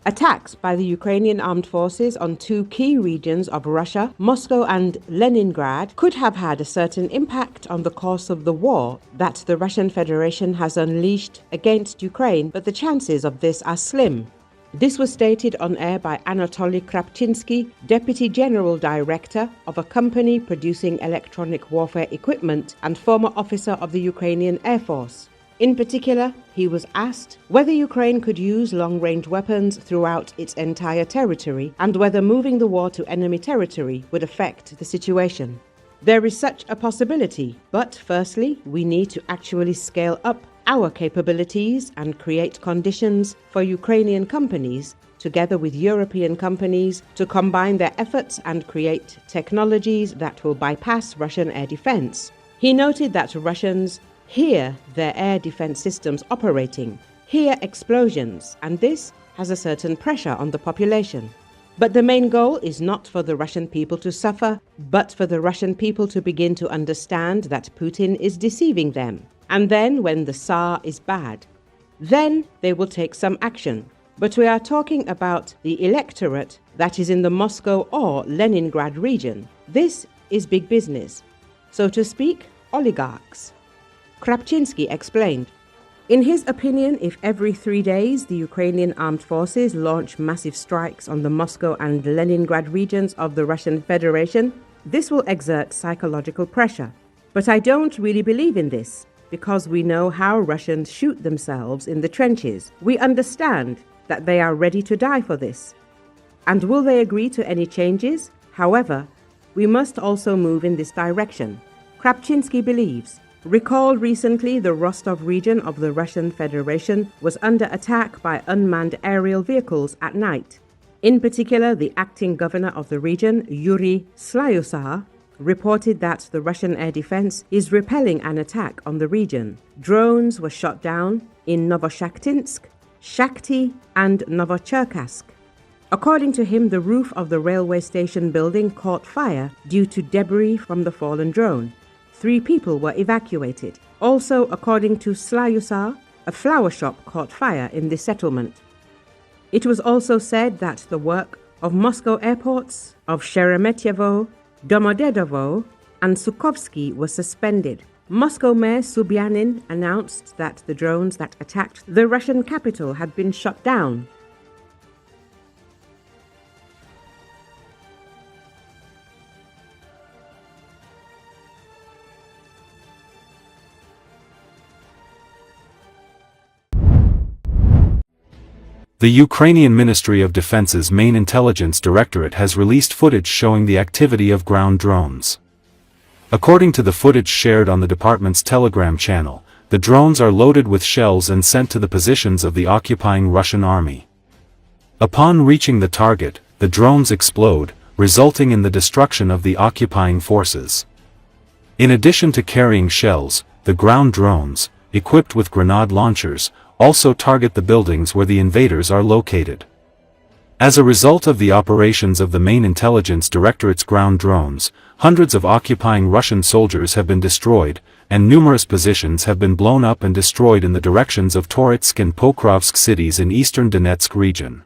Attacks by the Ukrainian armed forces on two key regions of Russia, Moscow and Leningrad, could have had a certain impact on the course of the war that the Russian Federation has unleashed against Ukraine, but the chances of this are slim. This was stated on air by Anatoly Khrapchinsky, Deputy General Director of a company producing electronic warfare equipment and former officer of the Ukrainian Air Force. In particular, he was asked whether Ukraine could use long-range weapons throughout its entire territory and whether moving the war to enemy territory would affect the situation. There is such a possibility, but firstly, we need to actually scale up our capabilities and create conditions for Ukrainian companies, together with European companies, to combine their efforts and create technologies that will bypass Russian air defense. He noted that Russians hear their air defense systems operating, hear explosions, and this has a certain pressure on the population. But the main goal is not for the Russian people to suffer, but for the Russian people to begin to understand that Putin is deceiving them. And then when the tsar is bad, then they will take some action. But we are talking about the electorate that is in the Moscow or Leningrad region. This is big business. So to speak, oligarchs. Khrapchinsky explained. In his opinion, if every 3 days the Ukrainian armed forces launch massive strikes on the Moscow and Leningrad regions of the Russian Federation, this will exert psychological pressure. But I don't really believe in this, because we know how Russians shoot themselves in the trenches. We understand that they are ready to die for this. And will they agree to any changes? However, we must also move in this direction. Khrapchinsky believes. Recall recently the Rostov region of the Russian Federation was under attack by unmanned aerial vehicles at night. In particular, the acting governor of the region, Yuri Slyusar, reported that the Russian air defense is repelling an attack on the region. Drones were shot down in Novoshakhtinsk, Shakhty, and Novocherkassk. According to him, the roof of the railway station building caught fire due to debris from the fallen drone. 3 people were evacuated. Also, according to Slyusar, a flower shop caught fire in this settlement. It was also said that the work of Moscow airports of Sheremetyevo, Domodedovo, and Sukovsky was suspended. Moscow Mayor Sobyanin announced that the drones that attacked the Russian capital had been shot down. The Ukrainian Ministry of Defense's main intelligence directorate has released footage showing the activity of ground drones. According to the footage shared on the department's Telegram channel, the drones are loaded with shells and sent to the positions of the occupying Russian army. Upon reaching the target, the drones explode, resulting in the destruction of the occupying forces. In addition to carrying shells, the ground drones, equipped with grenade launchers, also target the buildings where the invaders are located. As a result of the operations of the main intelligence directorate's ground drones, hundreds of occupying Russian soldiers have been destroyed, and numerous positions have been blown up and destroyed in the directions of Toretsk and Pokrovsk cities in eastern Donetsk region.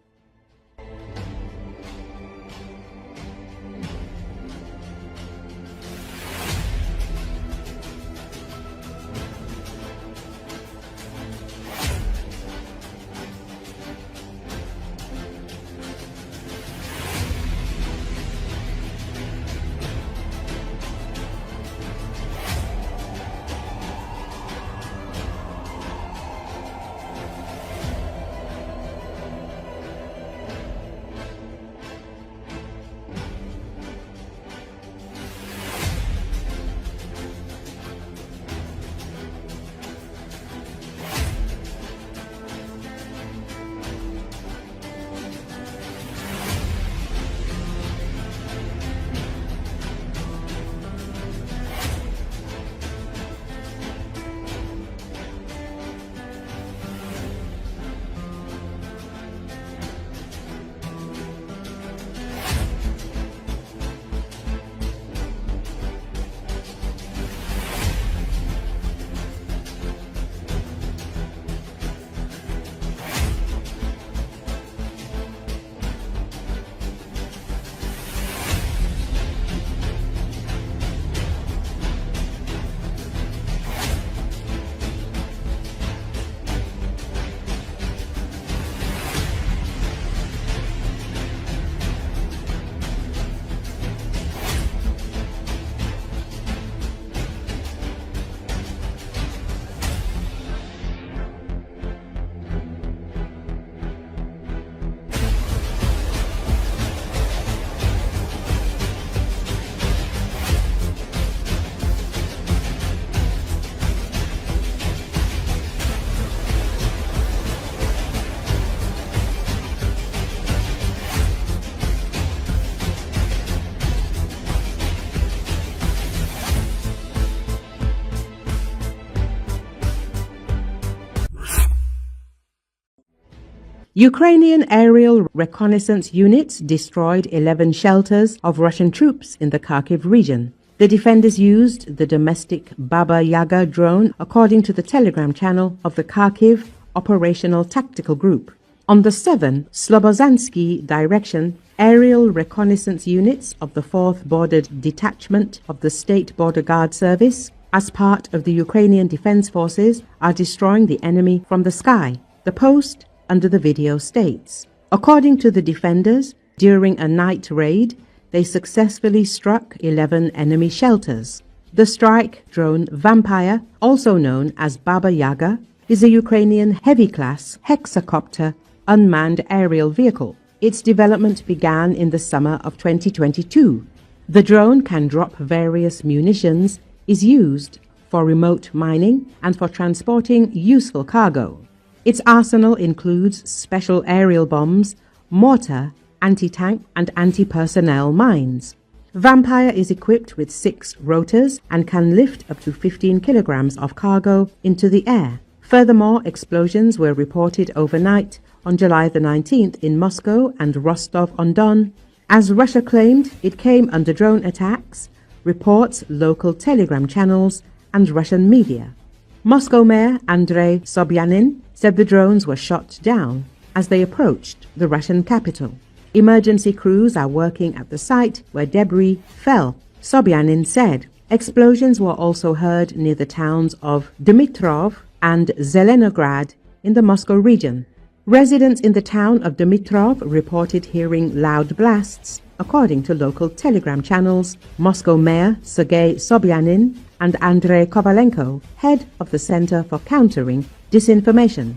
Ukrainian aerial reconnaissance units destroyed 11 shelters of Russian troops in the Kharkiv region. The defenders used the domestic Baba Yaga drone, according to the Telegram channel of the Kharkiv Operational Tactical Group. On the 7 Slobozansky direction, aerial reconnaissance units of the 4th Bordered Detachment of the State Border Guard Service, as part of the Ukrainian Defense Forces, are destroying the enemy from the sky. The post under the video states, according to the defenders, during a night raid, they successfully struck 11 enemy shelters. The strike drone Vampire, also known as Baba Yaga, is a Ukrainian heavy-class hexacopter unmanned aerial vehicle. Its development began in the summer of 2022. The drone can drop various munitions, is used for remote mining and for transporting useful cargo. Its arsenal includes special aerial bombs, mortar, anti-tank and anti-personnel mines. Vampire is equipped with 6 rotors and can lift up to 15 kilograms of cargo into the air. Furthermore, explosions were reported overnight on July the 19th in Moscow and Rostov-on-Don. As Russia claimed it came under drone attacks, reports local Telegram channels and Russian media. Moscow Mayor Andrei Sobyanin said the drones were shot down as they approached the Russian capital. Emergency crews are working at the site where debris fell, Sobyanin said. Explosions were also heard near the towns of Dmitrov and Zelenograd in the Moscow region. Residents in the town of Dmitrov reported hearing loud blasts, according to local Telegram channels. Moscow Mayor Sergei Sobyanin and Andrei Kovalenko, head of the Center for Countering Disinformation.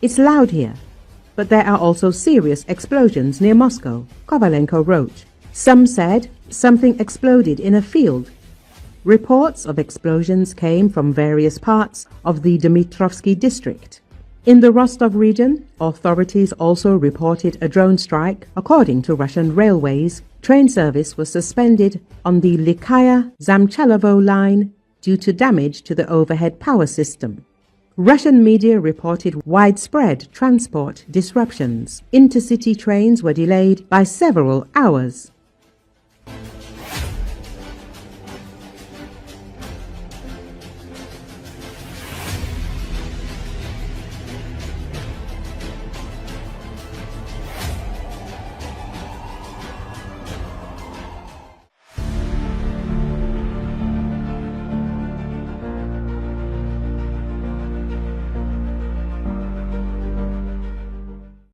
It's loud here, but there are also serious explosions near Moscow, Kovalenko wrote. Some said something exploded in a field. Reports of explosions came from various parts of the Dmitrovsky district. In the Rostov region, authorities also reported a drone strike. According to Russian railways, train service was suspended on the Likaya-Zamchalovo line due to damage to the overhead power system. Russian media reported widespread transport disruptions. Intercity trains were delayed by several hours.